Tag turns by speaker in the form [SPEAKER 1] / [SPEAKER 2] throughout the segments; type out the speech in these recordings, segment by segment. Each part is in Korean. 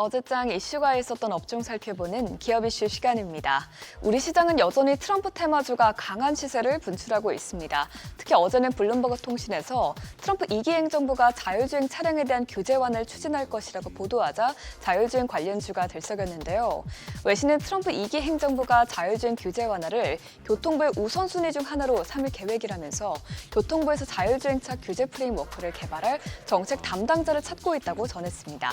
[SPEAKER 1] 어제장 이슈가 있었던 업종 살펴보는 기업 이슈 시간입니다. 우리 시장은 여전히 트럼프 테마주가 강한 시세를 분출하고 있습니다. 특히 어제는 블룸버그 통신에서 트럼프 2기 행정부가 자율주행 차량에 대한 규제 완화를 추진할 것이라고 보도하자 자율주행 관련주가 들썩였는데요. 외신은 트럼프 2기 행정부가 자율주행 규제 완화를 교통부의 우선순위 중 하나로 삼을 계획이라면서 교통부에서 자율주행차 규제 프레임워크를 개발할 정책 담당자를 찾고 있다고 전했습니다.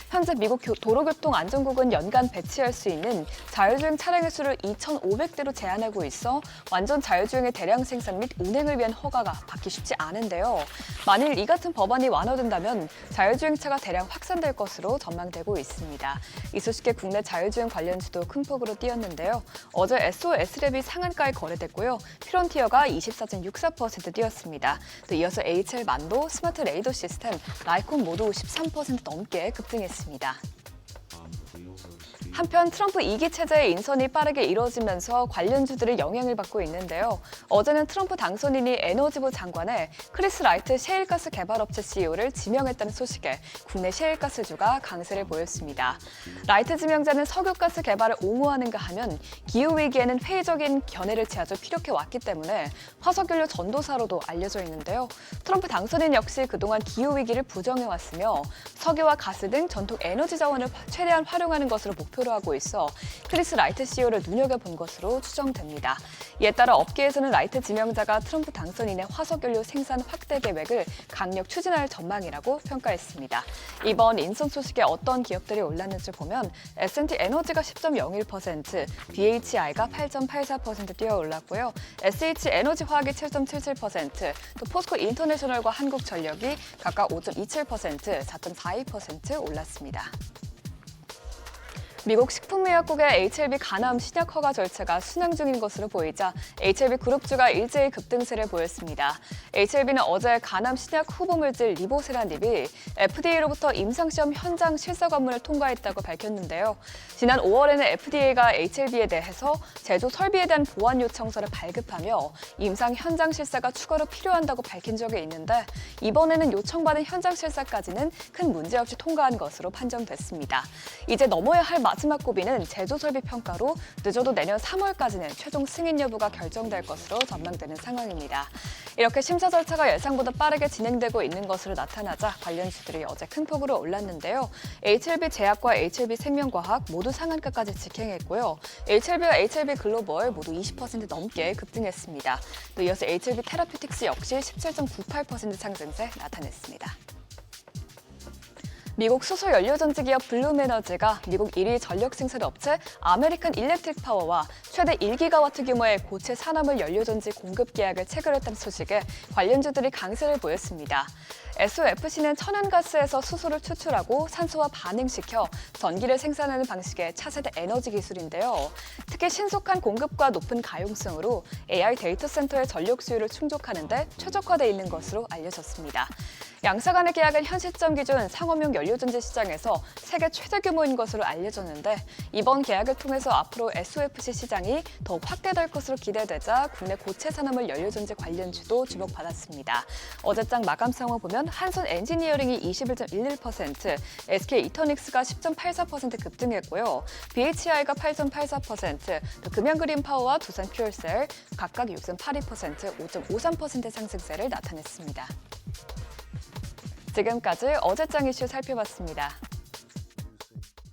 [SPEAKER 1] 현재 미국 도로교통안전국은 연간 배치할 수 있는 자율주행 차량의 수를 2,500대로 제한하고 있어 완전 자율주행의 대량 생산 및 운행을 위한 허가가 받기 쉽지 않은데요. 만일 이 같은 법안이 완화된다면 자율주행차가 대량 확산될 것으로 전망되고 있습니다. 이 소식에 국내 자율주행 관련주도 큰 폭으로 뛰었는데요. 어제 SOS랩이 상한가에 거래됐고요. 피론티어가 24.64% 뛰었습니다. 또 이어서 HL만도, 스마트 레이더 시스템, 라이콘 모두 13% 넘게 급등했습니다. 한편 트럼프 2기 체제의 인선이 빠르게 이루어지면서 관련주들이 영향을 받고 있는데요. 어제는 트럼프 당선인이 에너지부 장관에 크리스 라이트 셰일가스 개발업체 CEO를 지명했다는 소식에 국내 셰일가스주가 강세를 보였습니다. 라이트 지명자는 석유가스 개발을 옹호하는가 하면 기후위기에는 회의적인 견해를 취하죠 피력해 왔기 때문에 화석연료 전도사로도 알려져 있는데요. 트럼프 당선인 역시 그동안 기후위기를 부정해왔으며 석유와 가스 등 전통 에너지 자원을 최대한 활용하는 것으로 목표로 하고 있어 크리스 라이트 CEO를 눈여겨본 것으로 추정됩니다. 이에 따라 업계에서는 라이트 지명자가 트럼프 당선인의 화석연료 생산 확대 계획을 강력 추진할 전망이라고 평가했습니다. 이번 인선 소식에 어떤 기업들이 올랐는지 보면 S&T 에너지가 10.01%, BHI가 8.84% 뛰어 올랐고요. SH 에너지 화학이 7.77%, 또 포스코 인터내셔널과 한국전력이 각각 5.27%, 4.42% 올랐습니다. 미국 식품의약국의 HLB 간암 신약 허가 절차가 순항 중인 것으로 보이자 HLB 그룹주가 일제히 급등세를 보였습니다. HLB는 어제 간암 신약 후보물질 리보세라닙이 FDA로부터 임상시험 현장 실사 관문을 통과했다고 밝혔는데요. 지난 5월에는 FDA가 HLB에 대해서 제조 설비에 대한 보완 요청서를 발급하며 임상 현장 실사가 추가로 필요한다고 밝힌 적이 있는데 이번에는 요청받은 현장 실사까지는 큰 문제 없이 통과한 것으로 판정됐습니다. 이제 넘어야 할 마지막 고비는 제조 설비 평가로 늦어도 내년 3월까지는 최종 승인 여부가 결정될 것으로 전망되는 상황입니다. 이렇게 심사 절차가 예상보다 빠르게 진행되고 있는 것으로 나타나자 관련주들이 어제 큰 폭으로 올랐는데요. HLB 제약과 HLB 생명과학 모두 상한가까지 직행했고요. HLB와 HLB 글로벌 모두 20% 넘게 급등했습니다. 또 이어서 HLB 테라퓨틱스 역시 17.98% 상승세 나타냈습니다. 미국 수소 연료전지 기업 블룸에너지가 미국 1위 전력 생산 업체 아메리칸 일렉트릭 파워와 최대 1기가와트 규모의 고체 산화물 연료전지 공급 계약을 체결했다는 소식에 관련주들이 강세를 보였습니다. SOFC는 천연가스에서 수소를 추출하고 산소와 반응시켜 전기를 생산하는 방식의 차세대 에너지 기술인데요. 특히 신속한 공급과 높은 가용성으로 AI 데이터 센터의 전력 수요를 충족하는 데 최적화되어 있는 것으로 알려졌습니다. 양사 간의 계약은 현 시점 기준 상업용 연료전지 시장에서 세계 최대 규모인 것으로 알려졌는데 이번 계약을 통해서 앞으로 SOFC 시장이 더욱 확대될 것으로 기대되자 국내 고체 산화물 연료전지 관련주도 주목받았습니다. 어제장 마감 상황 보면 한손 엔지니어링이 21.11%, SK 이터닉스가 10.84% 급등했고요. BHI가 8.84%, 또 금양그린파워와 두산 퓨얼셀 각각 6.82%, 5.53% 상승세를 나타냈습니다. 지금까지 어제장 이슈 살펴봤습니다.